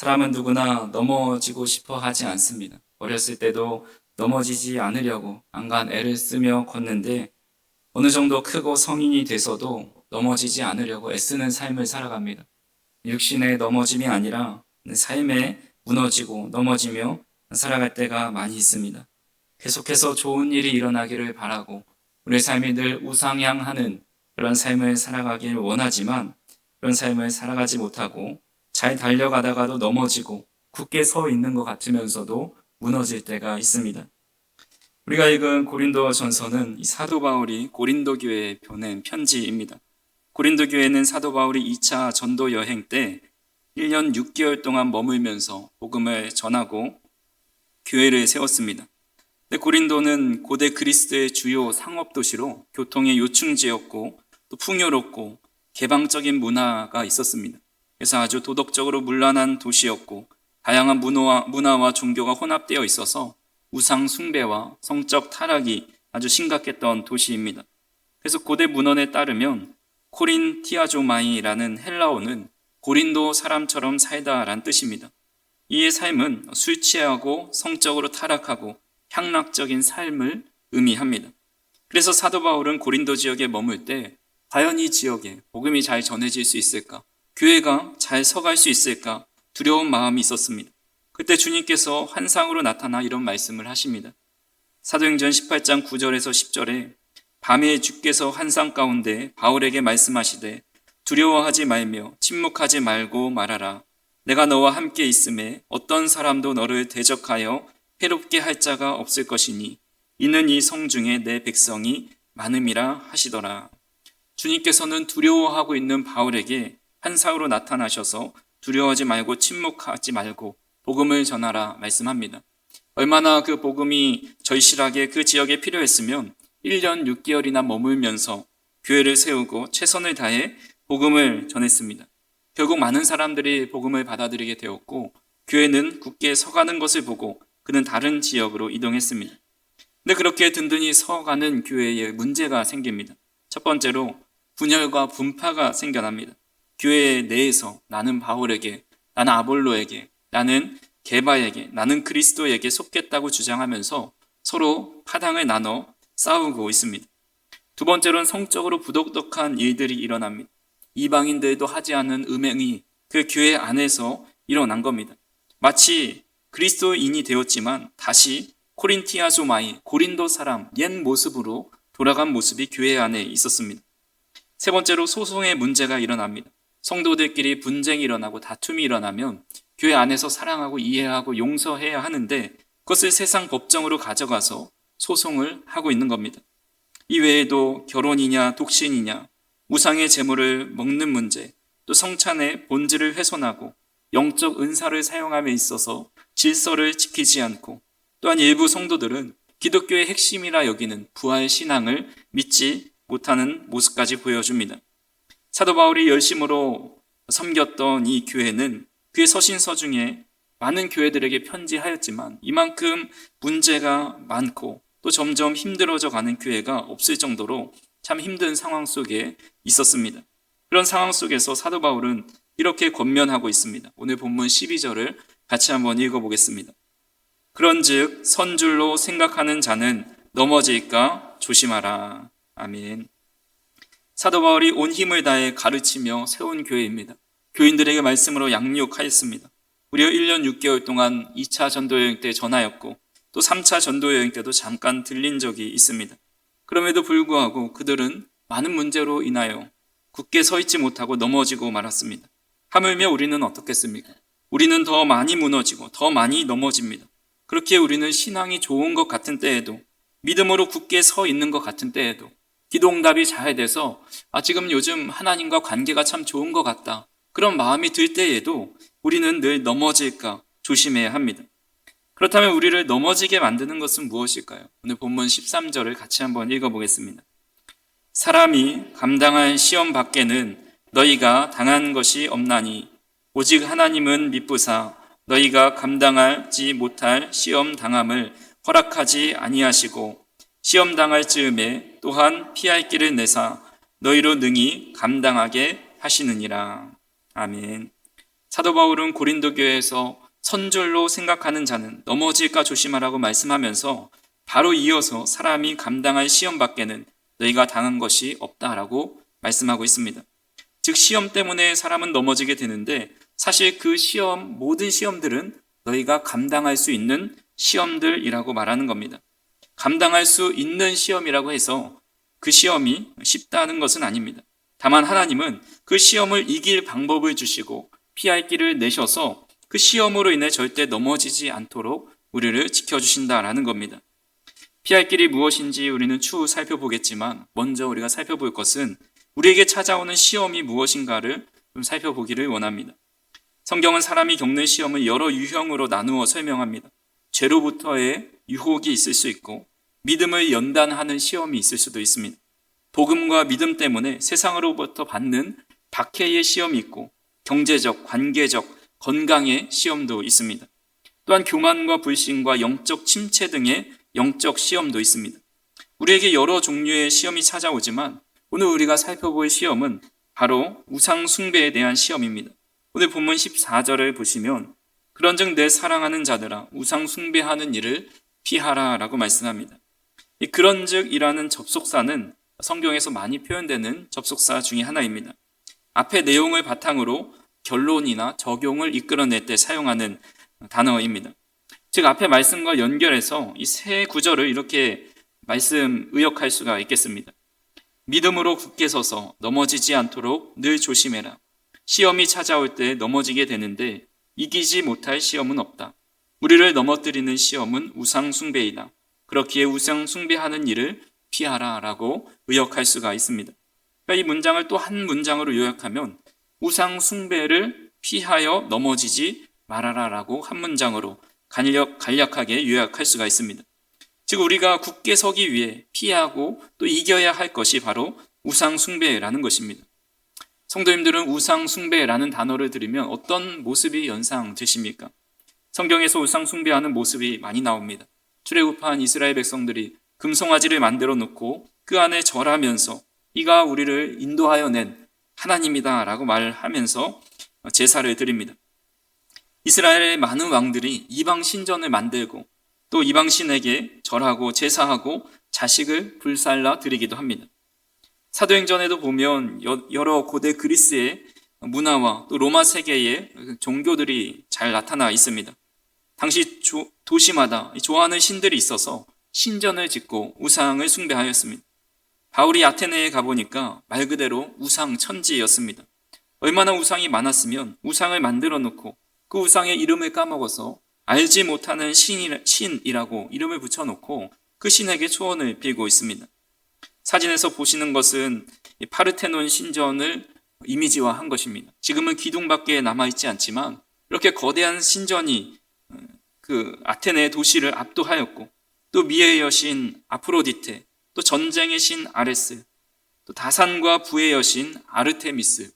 사람은 누구나 넘어지고 싶어 하지 않습니다. 어렸을 때도 넘어지지 않으려고 안간 애를 쓰며 걷는데 어느 정도 크고 성인이 돼서도 넘어지지 않으려고 애쓰는 삶을 살아갑니다. 육신의 넘어짐이 아니라 삶에 무너지고 넘어지며 살아갈 때가 많이 있습니다. 계속해서 좋은 일이 일어나기를 바라고 우리 삶이 늘 우상향하는 그런 삶을 살아가길 원하지만 그런 삶을 살아가지 못하고 잘 달려가다가도 넘어지고 굳게 서 있는 것 같으면서도 무너질 때가 있습니다. 우리가 읽은 고린도 전서는 이 사도 바울이 고린도 교회에 보낸 편지입니다. 고린도 교회는 사도 바울이 2차 전도 여행 때 1년 6개월 동안 머물면서 복음을 전하고 교회를 세웠습니다. 근데 고린도는 고대 그리스도의 주요 상업도시로 교통의 요충지였고 또 풍요롭고 개방적인 문화가 있었습니다. 그래서 아주 도덕적으로 문란한 도시였고 다양한 문화와 종교가 혼합되어 있어서 우상 숭배와 성적 타락이 아주 심각했던 도시입니다. 그래서 고대 문헌에 따르면 코린티아조마이라는 헬라어는 고린도 사람처럼 살다라는 뜻입니다. 이의 삶은 술 취하고 성적으로 타락하고 향락적인 삶을 의미합니다. 그래서 사도 바울은 고린도 지역에 머물 때 과연 이 지역에 복음이 잘 전해질 수 있을까? 교회가 잘 서갈 수 있을까? 두려운 마음이 있었습니다. 그때 주님께서 환상으로 나타나 이런 말씀을 하십니다. 사도행전 18장 9절에서 10절에 밤에 주께서 환상 가운데 바울에게 말씀하시되 두려워하지 말며 침묵하지 말고 말하라. 내가 너와 함께 있음에 어떤 사람도 너를 대적하여 해롭게 할 자가 없을 것이니 이는 이 성 중에 내 백성이 많음이라 하시더라. 주님께서는 두려워하고 있는 바울에게 환상으로 나타나셔서 두려워하지 말고 침묵하지 말고 복음을 전하라 말씀합니다. 얼마나 그 복음이 절실하게 그 지역에 필요했으면 1년 6개월이나 머물면서 교회를 세우고 최선을 다해 복음을 전했습니다. 결국 많은 사람들이 복음을 받아들이게 되었고 교회는 굳게 서가는 것을 보고 그는 다른 지역으로 이동했습니다. 근데 그렇게 든든히 서가는 교회에 문제가 생깁니다. 첫 번째로 분열과 분파가 생겨납니다. 교회 내에서 나는 바울에게, 나는 아볼로에게, 나는 게바에게, 나는 그리스도에게 속겠다고 주장하면서 서로 파당을 나눠 싸우고 있습니다. 두 번째로는 성적으로 부도덕한 일들이 일어납니다. 이방인들도 하지 않은 음행이 그 교회 안에서 일어난 겁니다. 마치 그리스도인이 되었지만 다시 코린티아조마이, 고린도 사람, 옛 모습으로 돌아간 모습이 교회 안에 있었습니다. 세 번째로 소송의 문제가 일어납니다. 성도들끼리 분쟁이 일어나고 다툼이 일어나면 교회 안에서 사랑하고 이해하고 용서해야 하는데 그것을 세상 법정으로 가져가서 소송을 하고 있는 겁니다. 이 외에도 결혼이냐 독신이냐 우상의 재물을 먹는 문제, 또 성찬의 본질을 훼손하고 영적 은사를 사용함에 있어서 질서를 지키지 않고 또한 일부 성도들은 기독교의 핵심이라 여기는 부활 신앙을 믿지 못하는 모습까지 보여줍니다. 사도 바울이 열심으로 섬겼던 이 교회는 그의 서신서 중에 많은 교회들에게 편지하였지만 이만큼 문제가 많고 또 점점 힘들어져 가는 교회가 없을 정도로 참 힘든 상황 속에 있었습니다. 그런 상황 속에서 사도 바울은 이렇게 권면하고 있습니다. 오늘 본문 12절을 같이 한번 읽어보겠습니다. 그런즉 선줄로 생각하는 자는 넘어질까 조심하라. 아멘. 사도 바울이 온 힘을 다해 가르치며 세운 교회입니다. 교인들에게 말씀으로 양육하였습니다. 무려 1년 6개월 동안 2차 전도여행 때 전하였고 또 3차 전도여행 때도 잠깐 들린 적이 있습니다. 그럼에도 불구하고 그들은 많은 문제로 인하여 굳게 서 있지 못하고 넘어지고 말았습니다. 하물며 우리는 어떻겠습니까? 우리는 더 많이 무너지고 더 많이 넘어집니다. 그렇게 우리는 신앙이 좋은 것 같은 때에도 믿음으로 굳게 서 있는 것 같은 때에도 기도응답이 잘 돼서 지금 요즘 하나님과 관계가 참 좋은 것 같다. 그런 마음이 들 때에도 우리는 늘 넘어질까 조심해야 합니다. 그렇다면 우리를 넘어지게 만드는 것은 무엇일까요? 오늘 본문 13절을 같이 한번 읽어보겠습니다. 사람이 감당할 시험 밖에는 너희가 당한 것이 없나니 오직 하나님은 미쁘사 너희가 감당하지 못할 시험 당함을 허락하지 아니하시고 시험 당할 즈음에 또한 피할 길을 내사 너희로 능히 감당하게 하시느니라. 아멘. 사도 바울은 고린도 교회에서 선줄로 생각하는 자는 넘어질까 조심하라고 말씀하면서 바로 이어서 사람이 감당할 시험 밖에는 너희가 당한 것이 없다라고 말씀하고 있습니다. 즉 시험 때문에 사람은 넘어지게 되는데 사실 그 시험, 모든 시험들은 너희가 감당할 수 있는 시험들이라고 말하는 겁니다. 감당할 수 있는 시험이라고 해서 그 시험이 쉽다는 것은 아닙니다. 다만 하나님은 그 시험을 이길 방법을 주시고 피할 길을 내셔서 그 시험으로 인해 절대 넘어지지 않도록 우리를 지켜주신다라는 겁니다. 피할 길이 무엇인지 우리는 추후 살펴보겠지만 먼저 우리가 살펴볼 것은 우리에게 찾아오는 시험이 무엇인가를 좀 살펴보기를 원합니다. 성경은 사람이 겪는 시험을 여러 유형으로 나누어 설명합니다. 죄로부터의 유혹이 있을 수 있고 믿음을 연단하는 시험이 있을 수도 있습니다. 복음과 믿음 때문에 세상으로부터 받는 박해의 시험이 있고 경제적, 관계적, 건강의 시험도 있습니다. 또한 교만과 불신과 영적 침체 등의 영적 시험도 있습니다. 우리에게 여러 종류의 시험이 찾아오지만 오늘 우리가 살펴볼 시험은 바로 우상 숭배에 대한 시험입니다. 오늘 본문 14절을 보시면 그런즉 내 사랑하는 자들아 우상 숭배하는 일을 피하라 라고 말씀합니다. 이 그런즉이라는 접속사는 성경에서 많이 표현되는 접속사 중에 하나입니다. 앞의 내용을 바탕으로 결론이나 적용을 이끌어낼 때 사용하는 단어입니다. 즉 앞의 말씀과 연결해서 이 세 구절을 이렇게 의역할 수가 있겠습니다. 믿음으로 굳게 서서 넘어지지 않도록 늘 조심해라. 시험이 찾아올 때 넘어지게 되는데 이기지 못할 시험은 없다. 우리를 넘어뜨리는 시험은 우상 숭배이다. 그렇기에 우상 숭배하는 일을 피하라 라고 의역할 수가 있습니다. 그러니까 이 문장을 또 한 문장으로 요약하면 우상 숭배를 피하여 넘어지지 말아라 라고 한 문장으로 간략하게 요약할 수가 있습니다. 즉 우리가 굳게 서기 위해 피하고 또 이겨야 할 것이 바로 우상 숭배라는 것입니다. 성도님들은 우상 숭배라는 단어를 들으면 어떤 모습이 연상되십니까? 성경에서 우상 숭배하는 모습이 많이 나옵니다. 출애굽한 이스라엘 백성들이 금송아지를 만들어 놓고 그 안에 절하면서 이가 우리를 인도하여 낸 하나님이다 라고 말하면서 제사를 드립니다. 이스라엘의 많은 왕들이 이방 신전을 만들고 또 이방 신에게 절하고 제사하고 자식을 불살라 드리기도 합니다. 사도행전에도 보면 여러 고대 그리스의 문화와 또 로마 세계의 종교들이 잘 나타나 있습니다. 당시 도시마다 좋아하는 신들이 있어서 신전을 짓고 우상을 숭배하였습니다. 바울이 아테네에 가보니까 말 그대로 우상 천지였습니다. 얼마나 우상이 많았으면 우상을 만들어 놓고 그 우상의 이름을 까먹어서 알지 못하는 신이라고 이름을 붙여놓고 그 신에게 소원을 빌고 있습니다. 사진에서 보시는 것은 파르테논 신전을 이미지화한 것입니다. 지금은 기둥밖에 남아있지 않지만 이렇게 거대한 신전이 그 아테네 도시를 압도하였고 또 미의 여신 아프로디테, 또 전쟁의 신 아레스, 또 다산과 부의 여신 아르테미스,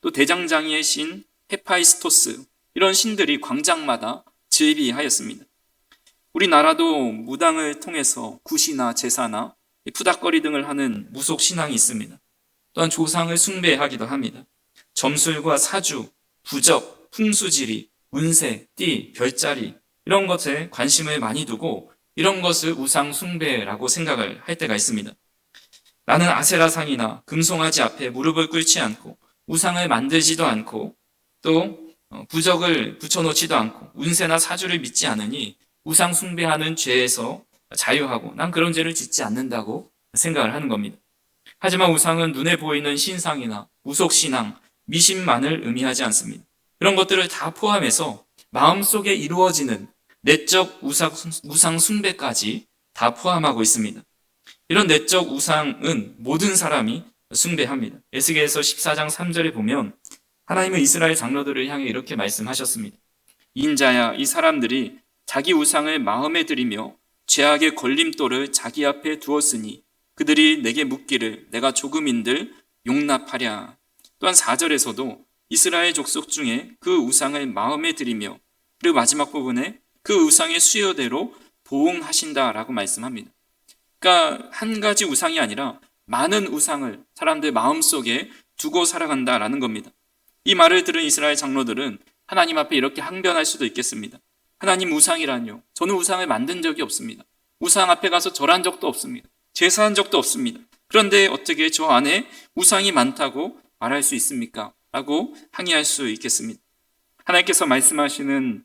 또 대장장이의 신 헤파이스토스, 이런 신들이 광장마다 즐비하였습니다. 우리나라도 무당을 통해서 굿이나 제사나 푸닥거리 등을 하는 무속 신앙이 있습니다. 또한 조상을 숭배하기도 합니다. 점술과 사주, 부적, 풍수지리, 운세, 띠, 별자리 이런 것에 관심을 많이 두고 이런 것을 우상 숭배라고 생각을 할 때가 있습니다. 나는 아세라상이나 금송아지 앞에 무릎을 꿇지 않고 우상을 만들지도 않고 또 부적을 붙여놓지도 않고 운세나 사주를 믿지 않으니 우상 숭배하는 죄에서 자유하고 난 그런 죄를 짓지 않는다고 생각을 하는 겁니다. 하지만 우상은 눈에 보이는 신상이나 우속신앙, 미신만을 의미하지 않습니다. 이런 것들을 다 포함해서 마음속에 이루어지는 내적 우상 숭배까지 다 포함하고 있습니다. 이런 내적 우상은 모든 사람이 숭배합니다. 에스겔서 14장 3절에 보면 하나님은 이스라엘 장로들을 향해 이렇게 말씀하셨습니다. 인자야, 이 사람들이 자기 우상을 마음에 들이며 죄악의 걸림돌을 자기 앞에 두었으니 그들이 내게 묻기를 내가 조금인들 용납하랴. 또한 4절에서도 이스라엘 족속 중에 그 우상을 마음에 들이며 그리고 마지막 부분에 그 우상의 수요대로 보응하신다라고 말씀합니다. 그러니까 한 가지 우상이 아니라 많은 우상을 사람들 마음속에 두고 살아간다라는 겁니다. 이 말을 들은 이스라엘 장로들은 하나님 앞에 이렇게 항변할 수도 있겠습니다. 하나님, 우상이라뇨? 저는 우상을 만든 적이 없습니다. 우상 앞에 가서 절한 적도 없습니다. 제사한 적도 없습니다. 그런데 어떻게 저 안에 우상이 많다고 말할 수 있습니까? 라고 항의할 수 있겠습니다. 하나님께서 말씀하시는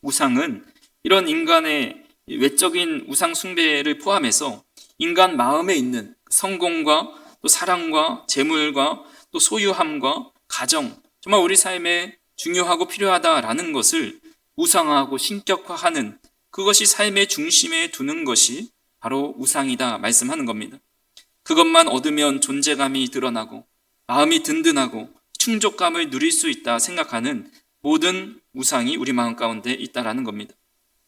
우상은 이런 인간의 외적인 우상 숭배를 포함해서 인간 마음에 있는 성공과 또 사랑과 재물과 또 소유함과 가정, 정말 우리 삶에 중요하고 필요하다라는 것을 우상화하고 신격화하는, 그것이 삶의 중심에 두는 것이 바로 우상이다 말씀하는 겁니다. 그것만 얻으면 존재감이 드러나고 마음이 든든하고 충족감을 누릴 수 있다 생각하는 모든 우상이 우리 마음 가운데 있다라는 겁니다.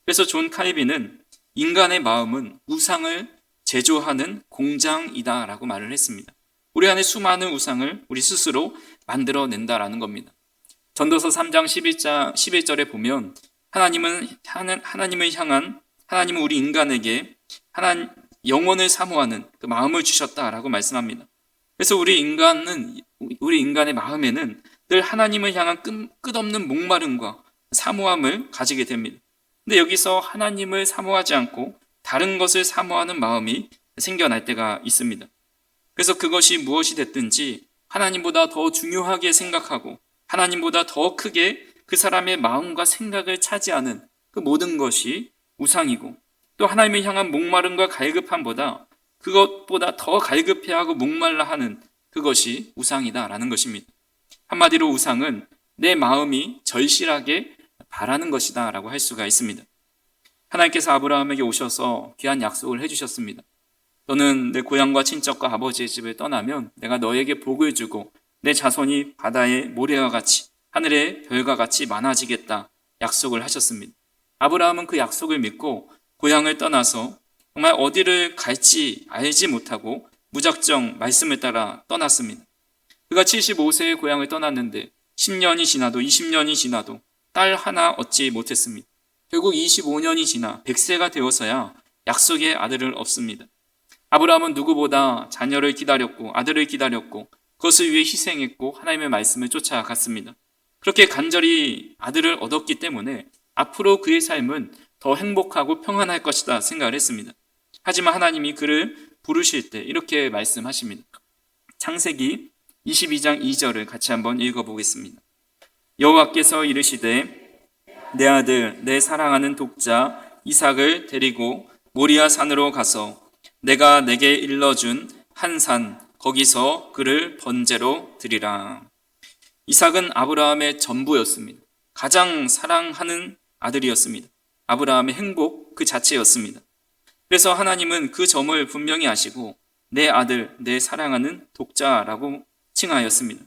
그래서 존 칼빈은 인간의 마음은 우상을 제조하는 공장이다라고 말을 했습니다. 우리 안에 수많은 우상을 우리 스스로 만들어낸다라는 겁니다. 전도서 3장 11절에 보면 하나님은 우리 인간에게 영혼을 사모하는 그 마음을 주셨다라고 말씀합니다. 그래서 우리 인간의 마음에는 늘 하나님을 향한 끝없는 목마름과 사모함을 가지게 됩니다. 근데 여기서 하나님을 사모하지 않고 다른 것을 사모하는 마음이 생겨날 때가 있습니다. 그래서 그것이 무엇이 됐든지 하나님보다 더 중요하게 생각하고 하나님보다 더 크게 그 사람의 마음과 생각을 차지하는 그 모든 것이 우상이고, 또 하나님을 향한 목마름과 갈급함보다 그것보다 더 갈급해하고 목말라 하는 그것이 우상이다라는 것입니다. 한마디로 우상은 내 마음이 절실하게 바라는 것이다 라고 할 수가 있습니다. 하나님께서 아브라함에게 오셔서 귀한 약속을 해주셨습니다. 너는 내 고향과 친척과 아버지의 집을 떠나면 내가 너에게 복을 주고 내 자손이 바다의 모래와 같이 하늘의 별과 같이 많아지겠다 약속을 하셨습니다. 아브라함은 그 약속을 믿고 고향을 떠나서 정말 어디를 갈지 알지 못하고 무작정 말씀을 따라 떠났습니다. 그가 75세의 고향을 떠났는데 10년이 지나도 20년이 지나도 딸 하나 얻지 못했습니다. 결국 25년이 지나 100세가 되어서야 약속의 아들을 얻습니다. 아브라함은 누구보다 자녀를 기다렸고 아들을 기다렸고 그것을 위해 희생했고 하나님의 말씀을 쫓아갔습니다. 그렇게 간절히 아들을 얻었기 때문에 앞으로 그의 삶은 더 행복하고 평안할 것이다 생각을 했습니다. 하지만 하나님이 그를 부르실 때 이렇게 말씀하십니다. 창세기 22장 2절을 같이 한번 읽어보겠습니다. 여호와께서 이르시되 내 아들 내 사랑하는 독자 이삭을 데리고 모리아 산으로 가서 내가 내게 일러준 한 산 거기서 그를 번제로 드리라. 이삭은 아브라함의 전부였습니다. 가장 사랑하는 아들이었습니다. 아브라함의 행복 그 자체였습니다. 그래서 하나님은 그 점을 분명히 아시고 내 아들, 내 사랑하는 독자라고 칭하였습니다.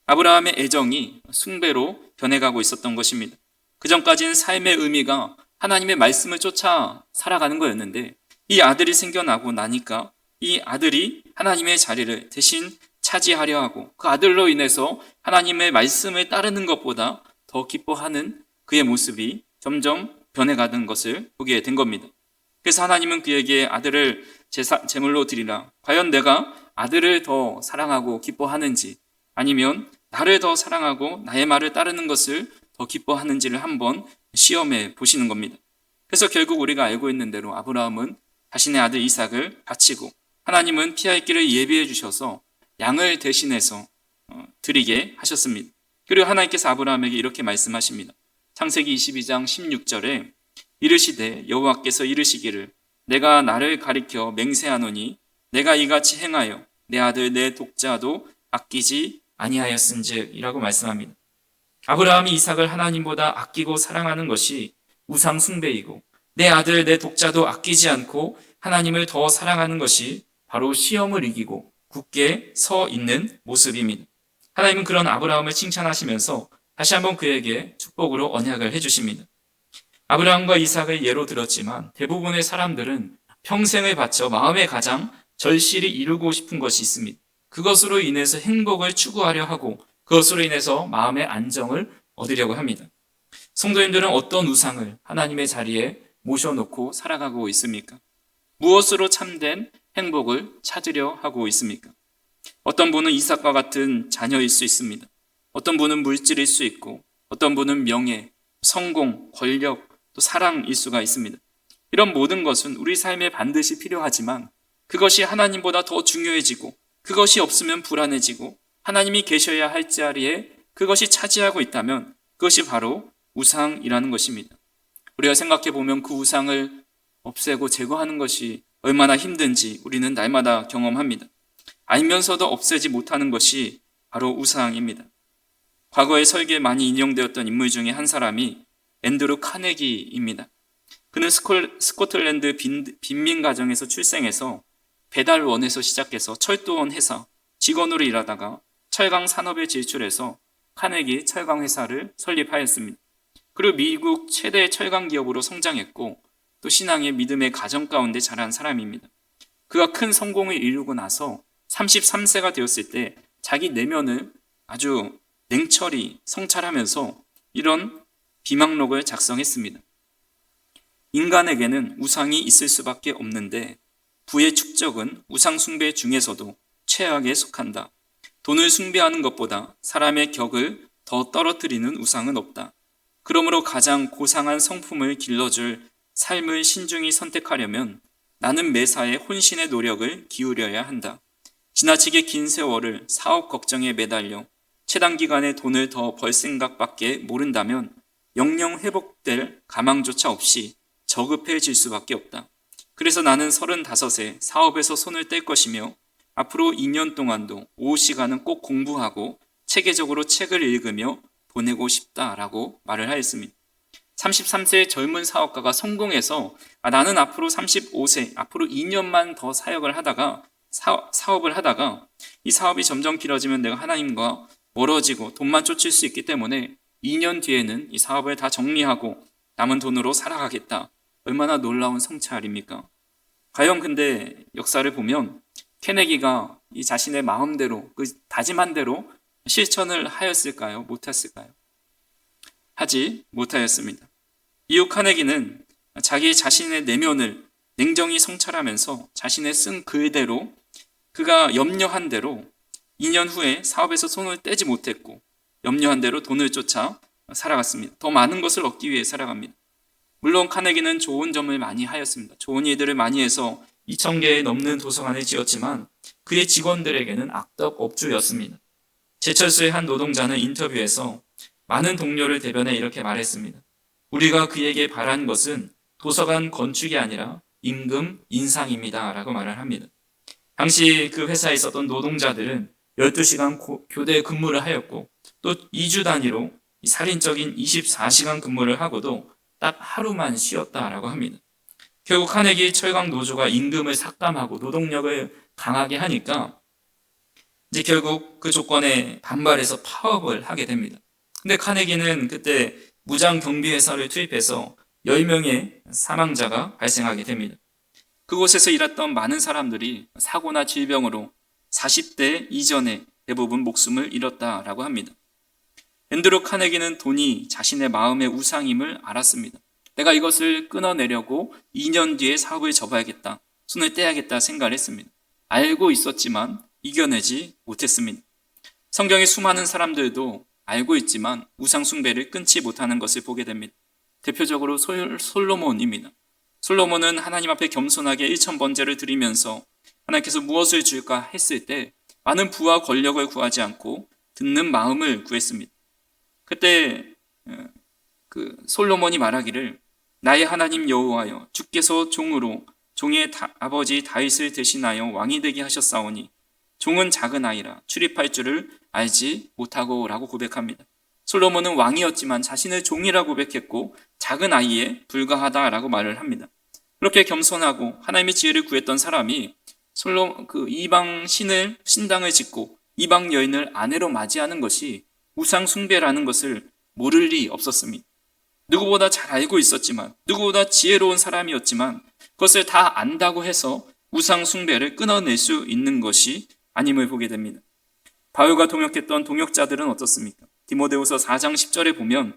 아브라함의 애정이 숭배로 변해가고 있었던 것입니다. 그전까지는 삶의 의미가 하나님의 말씀을 쫓아 살아가는 거였는데 이 아들이 생겨나고 나니까 이 아들이 하나님의 자리를 대신 차지하려 하고 그 아들로 인해서 하나님의 말씀을 따르는 것보다 더 기뻐하는 그의 모습이 점점 변해가는 것을 보게 된 겁니다. 그래서 하나님은 그에게 아들을 제물로 드리라. 과연 내가 아들을 더 사랑하고 기뻐하는지 아니면 나를 더 사랑하고 나의 말을 따르는 것을 더 기뻐하는지를 한번 시험해 보시는 겁니다. 그래서 결국 우리가 알고 있는 대로 아브라함은 자신의 아들 이삭을 바치고 하나님은 피할 길을 예비해 주셔서 양을 대신해서 드리게 하셨습니다. 그리고 하나님께서 아브라함에게 이렇게 말씀하십니다. 창세기 22장 16절에 이르시되 여호와께서 이르시기를 내가 나를 가리켜 맹세하노니 내가 이같이 행하여 내 아들 내 독자도 아끼지 아니하였은즉 이라고 말씀합니다. 아브라함이 이삭을 하나님보다 아끼고 사랑하는 것이 우상 숭배이고 내 아들 내 독자도 아끼지 않고 하나님을 더 사랑하는 것이 바로 시험을 이기고 굳게 서 있는 모습입니다. 하나님은 그런 아브라함을 칭찬하시면서 다시 한번 그에게 축복으로 언약을 해주십니다. 아브라함과 이삭을 예로 들었지만 대부분의 사람들은 평생을 바쳐 마음에 가장 절실히 이루고 싶은 것이 있습니다. 그것으로 인해서 행복을 추구하려 하고 그것으로 인해서 마음의 안정을 얻으려고 합니다. 성도님들은 어떤 우상을 하나님의 자리에 모셔놓고 살아가고 있습니까? 무엇으로 참된 행복을 찾으려 하고 있습니까? 어떤 분은 이삭과 같은 자녀일 수 있습니다. 어떤 분은 물질일 수 있고 어떤 분은 명예, 성공, 권력, 또 사랑일 수가 있습니다. 이런 모든 것은 우리 삶에 반드시 필요하지만 그것이 하나님보다 더 중요해지고 그것이 없으면 불안해지고 하나님이 계셔야 할 자리에 그것이 차지하고 있다면 그것이 바로 우상이라는 것입니다. 우리가 생각해 보면 그 우상을 없애고 제거하는 것이 얼마나 힘든지 우리는 날마다 경험합니다. 알면서도 없애지 못하는 것이 바로 우상입니다. 과거에 설계에 많이 인용되었던 인물 중에 한 사람이 앤드루 카네기입니다. 그는 스코틀랜드 빈민 가정에서 출생해서 배달원에서 시작해서 철도원 회사 직원으로 일하다가 철강 산업에 진출해서 카네기 철강 회사를 설립하였습니다. 그리고 미국 최대 철강 기업으로 성장했고 또 신앙의 믿음의 가정 가운데 자란 사람입니다. 그가 큰 성공을 이루고 나서 33세가 되었을 때 자기 내면을 아주 냉철히 성찰하면서 이런 비망록을 작성했습니다. 인간에게는 우상이 있을 수밖에 없는데 부의 축적은 우상 숭배 중에서도 최악에 속한다. 돈을 숭배하는 것보다 사람의 격을 더 떨어뜨리는 우상은 없다. 그러므로 가장 고상한 성품을 길러줄 삶을 신중히 선택하려면 나는 매사에 혼신의 노력을 기울여야 한다. 지나치게 긴 세월을 사업 걱정에 매달려 최단 기간에 돈을 더 벌 생각밖에 모른다면 영영 회복될 가망조차 없이 저급해질 수밖에 없다. 그래서 나는 35세 사업에서 손을 뗄 것이며 앞으로 2년 동안도 오후 시간은 꼭 공부하고 체계적으로 책을 읽으며 보내고 싶다라고 말을 하였습니다. 33세의 젊은 사업가가 성공해서 나는 앞으로 35세, 앞으로 2년만 더 사역을 하다가 사업을 하다가 이 사업이 점점 길어지면 내가 하나님과 멀어지고 돈만 쫓을 수 있기 때문에 2년 뒤에는 이 사업을 다 정리하고 남은 돈으로 살아가겠다. 얼마나 놀라운 성찰입니까? 과연 근데 역사를 보면 케네기가 이 자신의 마음대로 그 다짐한 대로 실천을 하였을까요? 못했을까요? 하지 못하였습니다. 이후 카네기는 자기 자신의 내면을 냉정히 성찰하면서 자신의 쓴 글대로 그가 염려한 대로 2년 후에 사업에서 손을 떼지 못했고 염려한 대로 돈을 쫓아 살아갔습니다. 더 많은 것을 얻기 위해 살아갑니다. 물론 카네기는 좋은 점을 많이 하였습니다. 좋은 일들을 많이 해서 2,000개에 넘는 도서관을 지었지만 그의 직원들에게는 악덕 업주였습니다. 제철소의 한 노동자는 인터뷰에서 많은 동료를 대변해 이렇게 말했습니다. 우리가 그에게 바란 것은 도서관 건축이 아니라 임금 인상입니다. 라고 말을 합니다. 당시 그 회사에 있었던 노동자들은 12시간 교대 근무를 하였고 또 2주 단위로 살인적인 24시간 근무를 하고도 딱 하루만 쉬었다라고 합니다. 결국 카네기 철강 노조가 임금을 삭감하고 노동력을 강하게 하니까 이제 결국 그 조건에 반발해서 파업을 하게 됩니다. 근데 카네기는 그때 무장 경비 회사를 투입해서 10명의 사망자가 발생하게 됩니다. 그곳에서 일했던 많은 사람들이 사고나 질병으로 40대 이전에 대부분 목숨을 잃었다라고 합니다. 앤드루 카네기는 돈이 자신의 마음의 우상임을 알았습니다. 내가 이것을 끊어내려고 2년 뒤에 사업을 접어야겠다, 손을 떼야겠다 생각을 했습니다. 알고 있었지만 이겨내지 못했습니다. 성경의 수많은 사람들도 알고 있지만 우상 숭배를 끊지 못하는 것을 보게 됩니다. 대표적으로 솔로몬입니다. 솔로몬은 하나님 앞에 겸손하게 1,000번제를 드리면서 하나님께서 무엇을 줄까 했을 때 많은 부와 권력을 구하지 않고 듣는 마음을 구했습니다. 그때 솔로몬이 말하기를 나의 하나님 여호와여 주께서 종으로 종의 아버지 다윗을 대신하여 왕이 되게 하셨사오니 종은 작은 아이라 출입할 줄을 알지 못하고 라고 고백합니다. 솔로몬은 왕이었지만 자신을 종이라고 고백했고 작은 아이에 불과하다라고 말을 합니다. 그렇게 겸손하고 하나님의 지혜를 구했던 사람이 이방 신당을 짓고 이방 여인을 아내로 맞이하는 것이 우상 숭배라는 것을 모를 리 없었습니다. 누구보다 잘 알고 있었지만 누구보다 지혜로운 사람이었지만 그것을 다 안다고 해서 우상 숭배를 끊어낼 수 있는 것이 아님을 보게 됩니다. 바울과 동역했던 동역자들은 어떻습니까? 디모데후서 4장 10절에 보면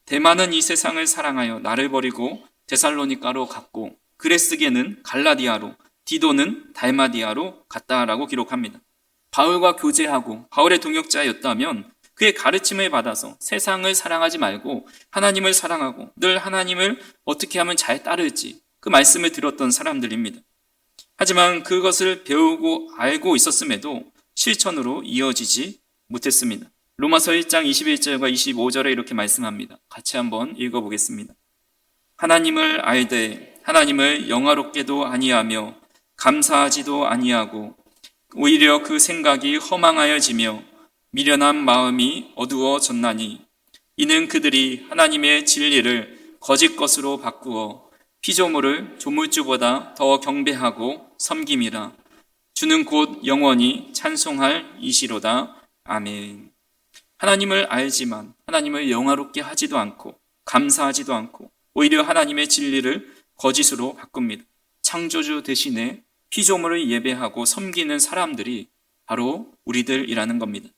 대만은 이 세상을 사랑하여 나를 버리고 데살로니가로 갔고 그레스게는 갈라디아로 디도는 달마디아로 갔다라고 기록합니다. 바울과 교제하고 바울의 동역자였다면 그의 가르침을 받아서 세상을 사랑하지 말고 하나님을 사랑하고 늘 하나님을 어떻게 하면 잘 따를지 그 말씀을 들었던 사람들입니다. 하지만 그것을 배우고 알고 있었음에도 실천으로 이어지지 못했습니다. 로마서 1장 21절과 25절에 이렇게 말씀합니다. 같이 한번 읽어보겠습니다. 하나님을 알되 하나님을 영화롭게도 아니하며 감사하지도 아니하고 오히려 그 생각이 허망하여지며 미련한 마음이 어두워졌나니 이는 그들이 하나님의 진리를 거짓 것으로 바꾸어 피조물을 조물주보다 더 경배하고 섬김이라. 주는 곧 영원히 찬송할 이시로다. 아멘. 하나님을 알지만 하나님을 영화롭게 하지도 않고 감사하지도 않고 오히려 하나님의 진리를 거짓으로 바꿉니다. 창조주 대신에 피조물을 예배하고 섬기는 사람들이 바로 우리들이라는 겁니다.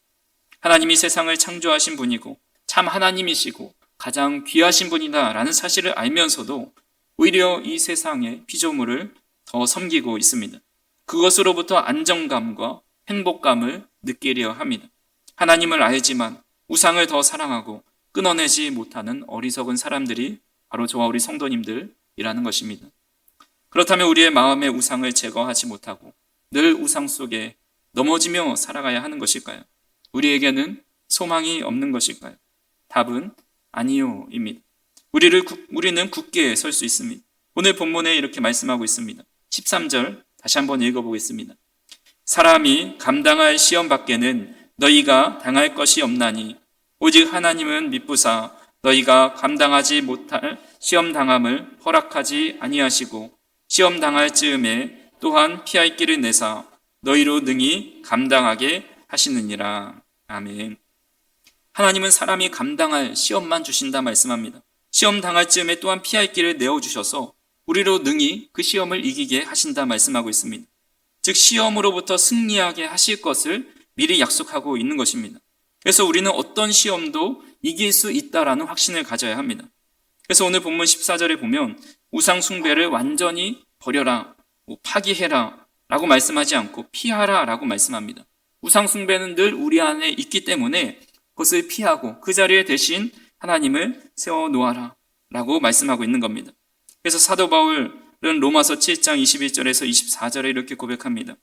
하나님이 세상을 창조하신 분이고 참 하나님이시고 가장 귀하신 분이다라는 사실을 알면서도 오히려 이 세상의 피조물을 더 섬기고 있습니다. 그것으로부터 안정감과 행복감을 느끼려 합니다. 하나님을 알지만 우상을 더 사랑하고 끊어내지 못하는 어리석은 사람들이 바로 저와 우리 성도님들이라는 것입니다. 그렇다면 우리의 마음의 우상을 제거하지 못하고 늘 우상 속에 넘어지며 살아가야 하는 것일까요? 우리에게는 소망이 없는 것일까요? 답은 아니요입니다. 우리는 굳게 설 수 있습니다. 오늘 본문에 이렇게 말씀하고 있습니다. 13절 다시 한번 읽어보겠습니다. 사람이 감당할 시험 밖에는 너희가 당할 것이 없나니 오직 하나님은 미쁘사 너희가 감당하지 못할 시험 당함을 허락하지 아니하시고 시험 당할 즈음에 또한 피할 길을 내사 너희로 능히 감당하게 하시느니라. 아멘. 하나님은 사람이 감당할 시험만 주신다 말씀합니다. 시험 당할 즈음에 또한 피할 길을 내어주셔서 우리로 능히 그 시험을 이기게 하신다 말씀하고 있습니다. 즉 시험으로부터 승리하게 하실 것을 미리 약속하고 있는 것입니다. 그래서 우리는 어떤 시험도 이길 수 있다라는 확신을 가져야 합니다. 그래서 오늘 본문 14절에 보면 우상 숭배를 완전히 버려라, 파기해라 라고 말씀하지 않고 피하라 라고 말씀합니다. 우상 숭배는 늘 우리 안에 있기 때문에 그것을 피하고 그 자리에 대신 하나님을 세워놓아라 라고 말씀하고 있는 겁니다. 그래서 사도 바울은 로마서 7장 21절에서 24절에 이렇게 고백합니다.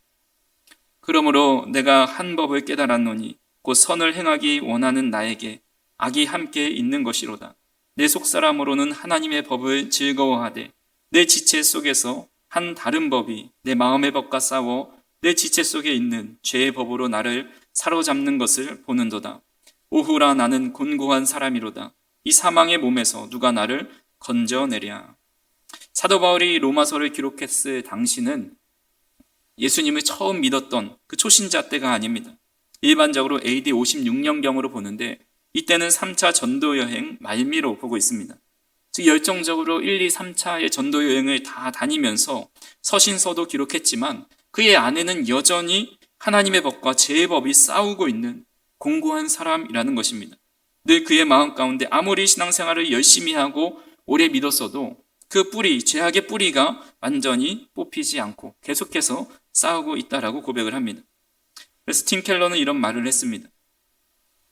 그러므로 내가 한 법을 깨달았노니 곧 선을 행하기 원하는 나에게 악이 함께 있는 것이로다. 내 속사람으로는 하나님의 법을 즐거워하되 내 지체 속에서 한 다른 법이 내 마음의 법과 싸워 내 지체 속에 있는 죄의 법으로 나를 사로잡는 것을 보는도다. 오후라 나는 곤고한 사람이로다. 이 사망의 몸에서 누가 나를 건져내랴. 사도 바울이 로마서를 기록했을 당시는 예수님을 처음 믿었던 그 초신자 때가 아닙니다. 일반적으로 AD 56년경으로 보는데 이때는 3차 전도여행 말미로 보고 있습니다. 즉 열정적으로 1, 2, 3차의 전도여행을 다 다니면서 서신서도 기록했지만 그의 안에는 여전히 하나님의 법과 죄의 법이 싸우고 있는 공고한 사람이라는 것입니다. 늘 그의 마음 가운데 아무리 신앙생활을 열심히 하고 오래 믿었어도 그 뿌리, 죄악의 뿌리가 완전히 뽑히지 않고 계속해서 싸우고 있다라고 고백을 합니다. 그래서 팀 켈러는 이런 말을 했습니다.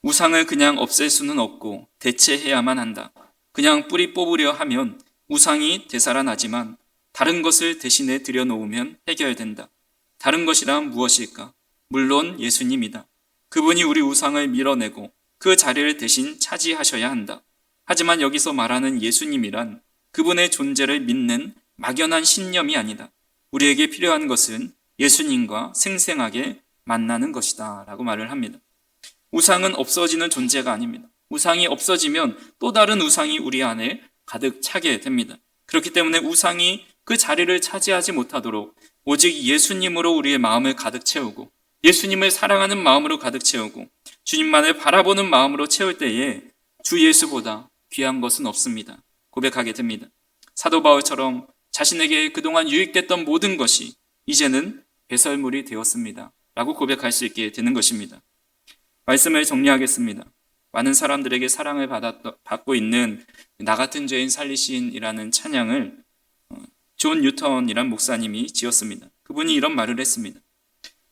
우상을 그냥 없앨 수는 없고 대체해야만 한다. 그냥 뿌리 뽑으려 하면 우상이 되살아나지만 다른 것을 대신에 들여놓으면 해결된다. 다른 것이란 무엇일까? 물론 예수님이다. 그분이 우리 우상을 밀어내고 그 자리를 대신 차지하셔야 한다. 하지만 여기서 말하는 예수님이란 그분의 존재를 믿는 막연한 신념이 아니다. 우리에게 필요한 것은 예수님과 생생하게 만나는 것이다 라고 말을 합니다. 우상은 없어지는 존재가 아닙니다. 우상이 없어지면 또 다른 우상이 우리 안에 가득 차게 됩니다. 그렇기 때문에 우상이 그 자리를 차지하지 못하도록 오직 예수님으로 우리의 마음을 가득 채우고 예수님을 사랑하는 마음으로 가득 채우고 주님만을 바라보는 마음으로 채울 때에 주 예수보다 귀한 것은 없습니다. 고백하게 됩니다. 사도 바울처럼 자신에게 그동안 유익됐던 모든 것이 이제는 배설물이 되었습니다. 라고 고백할 수 있게 되는 것입니다. 말씀을 정리하겠습니다. 많은 사람들에게 사랑을 받고 있는 나 같은 죄인 살리신이라는 찬양을 존 뉴턴이란 목사님이 지었습니다. 그분이 이런 말을 했습니다.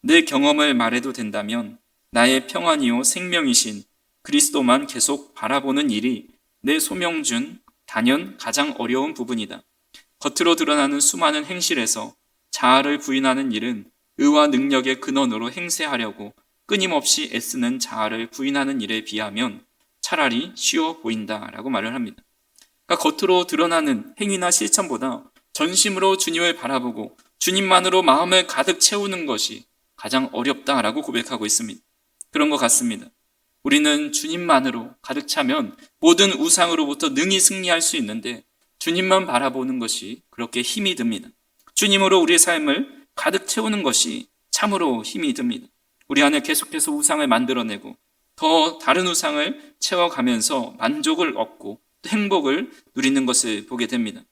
내 경험을 말해도 된다면 나의 평안이요 생명이신 그리스도만 계속 바라보는 일이 내 소명 중 단연 가장 어려운 부분이다. 겉으로 드러나는 수많은 행실에서 자아를 부인하는 일은 의와 능력의 근원으로 행세하려고 끊임없이 애쓰는 자아를 부인하는 일에 비하면 차라리 쉬워 보인다라고 말을 합니다. 그러니까 겉으로 드러나는 행위나 실천보다 전심으로 주님을 바라보고 주님만으로 마음을 가득 채우는 것이 가장 어렵다라고 고백하고 있습니다. 그런 것 같습니다. 우리는 주님만으로 가득 차면 모든 우상으로부터 능히 승리할 수 있는데 주님만 바라보는 것이 그렇게 힘이 듭니다. 주님으로 우리의 삶을 가득 채우는 것이 참으로 힘이 듭니다. 우리 안에 계속해서 우상을 만들어내고 더 다른 우상을 채워가면서 만족을 얻고 행복을 누리는 것을 보게 됩니다.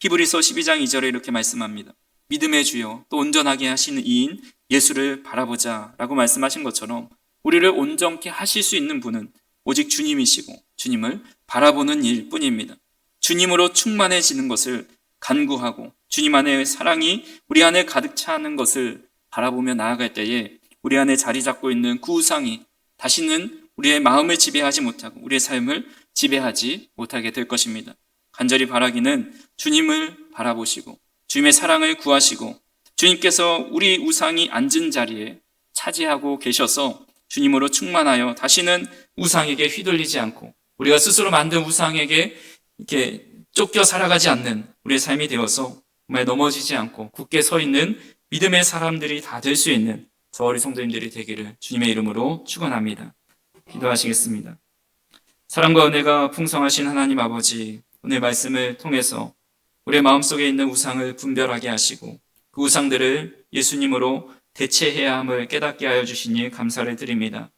히브리서 12장 2절에 이렇게 말씀합니다. 믿음의 주여 또 온전하게 하시는 이인 예수를 바라보자 라고 말씀하신 것처럼 우리를 온전케 하실 수 있는 분은 오직 주님이시고 주님을 바라보는 일뿐입니다. 주님으로 충만해지는 것을 간구하고 주님 안의 사랑이 우리 안에 가득 차는 것을 바라보며 나아갈 때에 우리 안에 자리 잡고 있는 그 우상이 다시는 우리의 마음을 지배하지 못하고 우리의 삶을 지배하지 못하게 될 것입니다. 간절히 바라기는 주님을 바라보시고 주님의 사랑을 구하시고 주님께서 우리 우상이 앉은 자리에 차지하고 계셔서 주님으로 충만하여 다시는 우상에게 휘둘리지 않고 우리가 스스로 만든 우상에게 이렇게 쫓겨 살아가지 않는 우리의 삶이 되어서 정말 넘어지지 않고 굳게 서 있는 믿음의 사람들이 다 될 수 있는 저 우리 성도님들이 되기를 주님의 이름으로 축원합니다. 기도하시겠습니다. 사랑과 은혜가 풍성하신 하나님 아버지, 오늘 말씀을 통해서 우리의 마음속에 있는 우상을 분별하게 하시고 그 우상들을 예수님으로 대체해야 함을 깨닫게 하여 주시니 감사를 드립니다.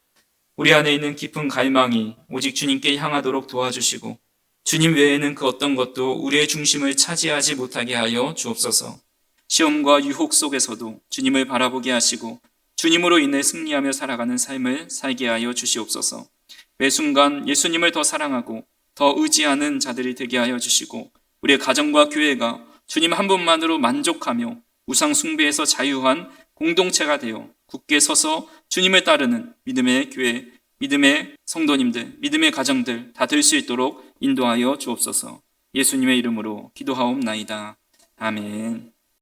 우리 안에 있는 깊은 갈망이 오직 주님께 향하도록 도와주시고 주님 외에는 그 어떤 것도 우리의 중심을 차지하지 못하게 하여 주옵소서. 시험과 유혹 속에서도 주님을 바라보게 하시고 주님으로 인해 승리하며 살아가는 삶을 살게 하여 주시옵소서. 매 순간 예수님을 더 사랑하고 더 의지하는 자들이 되게 하여 주시고 우리의 가정과 교회가 주님 한 분만으로 만족하며 우상 숭배에서 자유한 공동체가 되어 굳게 서서 주님을 따르는 믿음의 교회, 믿음의 성도님들, 믿음의 가정들 다 될 수 있도록 인도하여 주옵소서. 예수님의 이름으로 기도하옵나이다. 아멘.